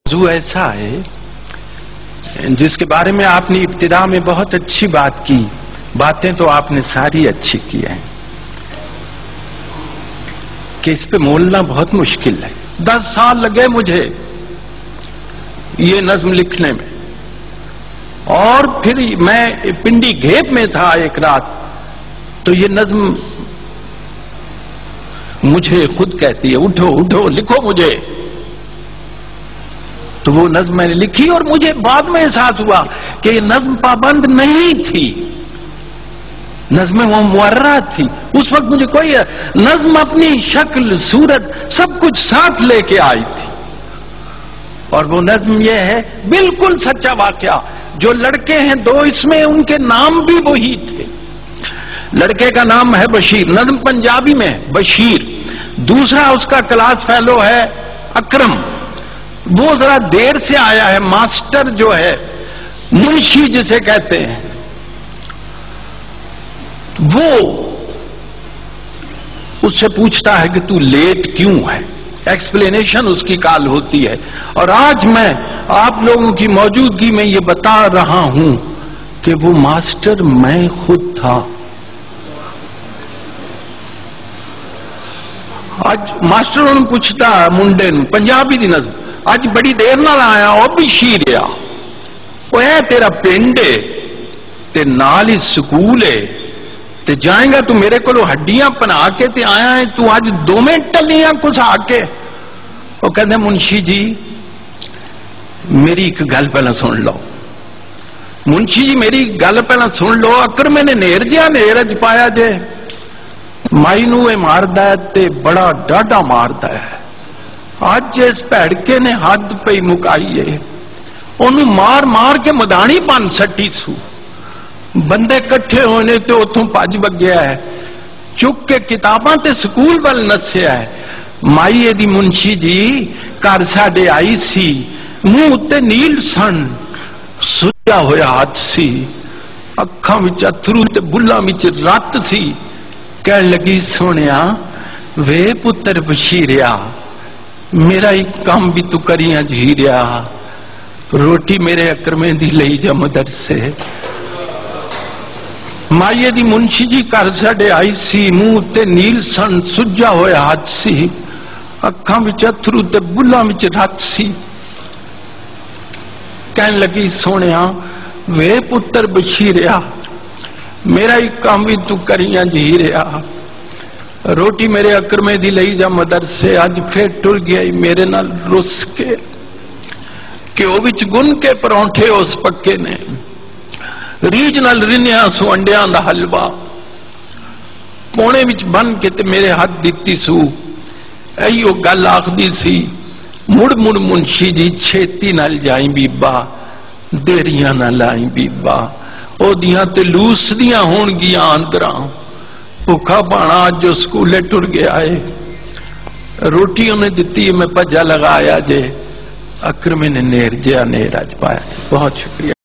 موضوع ایسا ہے جس کے بارے میں آپ نے ابتدا میں بہت اچھی بات کی. باتیں تو آپ نے ساری اچھی کی ہیں کہ اس پہ مولنا بہت مشکل ہے. 10 سال لگے مجھے یہ نظم لکھنے میں، اور پھر میں پنڈی گھیپ میں تھا ایک رات، تو یہ نظم مجھے خود کہتی ہے اٹھو اٹھو لکھو مجھے. تو وہ نظم میں نے لکھی، اور مجھے بعد میں احساس ہوا کہ یہ نظم پابند نہیں تھی، نظم وہ مورّہ تھی. اس وقت مجھے کوئی نظم اپنی شکل صورت سب کچھ ساتھ لے کے آئی تھی. اور وہ نظم یہ ہے، بالکل سچا واقعہ. جو لڑکے ہیں 2 اس میں، ان کے نام بھی وہی تھے. لڑکے کا نام ہے بشیر، نظم پنجابی میں ہے بشیر. دوسرا اس کا کلاس فیلو ہے اکرم، وہ ذرا دیر سے آیا ہے. ماسٹر جو ہے منشی جسے کہتے ہیں، وہ اس سے پوچھتا ہے کہ تو لیٹ کیوں ہے. ایکسپلینیشن اس کی کال ہوتی ہے. اور آج میں آپ لوگوں کی موجودگی میں یہ بتا رہا ہوں کہ وہ ماسٹر میں خود تھا. آج ماسٹر نے پوچھتا منڈے نو پنجابی دی نظم، اج بڑی دیر نال آیا او بشیر آ، او اے تیرا پنڈ ہے تے نال ہی سکول ہے تے جائیں گا تو میرے کو ہڈیاں پنا کے تے آیا ہے تو اج 2 منٹ ٹلیاں کچھ آ کے. وہ کہتے منشی جی میری ایک گل پہلے سن لو. منشی جی میری گل پہلے سن لو. اکر میں نے نیر جہا نیرج پایا جے مائی نو اے ماردا ہے تے بڑا ڈاڈا ماردا ہے. اج اس پیڑکے نے حد پہ مکائی ہے، انہوں مار مار کے مدانی پن سٹی سو. بندے کٹھے ہونے تے اتوں پج بگیا ہے، چک کے کتاباں تے سکول وال نسیا ہے. مائی دی منشی جی گھر ساڈے آئی سی، منہ تے نیل سن، سجا ہویا ہاتھ سی، اکھاں وچ اتھرو تے بلاں وچ رت سی. کہن لگی سونیا وے پتر بشیریا، میرا ایک کام بھی تو کریاں جھیریا، روٹی میرے اکرمیں دی لئی جا مدرسے. مائیے دی منشی جی کر ساڈے آئی سی، منہ تے نیل سن، سجا ہویا ہاتھ سی، اکھاں وچ اتھرو تے بلاں وچ رت سی. کہن لگی سونیا وے پتر بشیریا، میرا ایک کام بھی تو کریاں جھیریا، روٹی میرے اکرمے دی لئی جا مدرسے. اج پھر ٹر گیا میرے نال رس کے، کہ او وچ گن کے پرونٹھے اس پکے نے، ریج نال رنیا سو انڈیاں دا حلوا، پونے وچ بن کے تے میرے ہاتھ دتی سو. ایو گل آخدی سی مڑ مڑ منشی جی چھیتی نال جائیں بیبا، دیریاں نہ لائیں بیبا، او دیاں تے لوس دیاں ہون گیاں اندراں. بھوکا پانا جو سکولے ٹر گیا ہے، روٹی انہیں دتی میں پجا لگایا جے، اکرمیں نے نیر جیا نیر اج پایا. بہت شکریہ.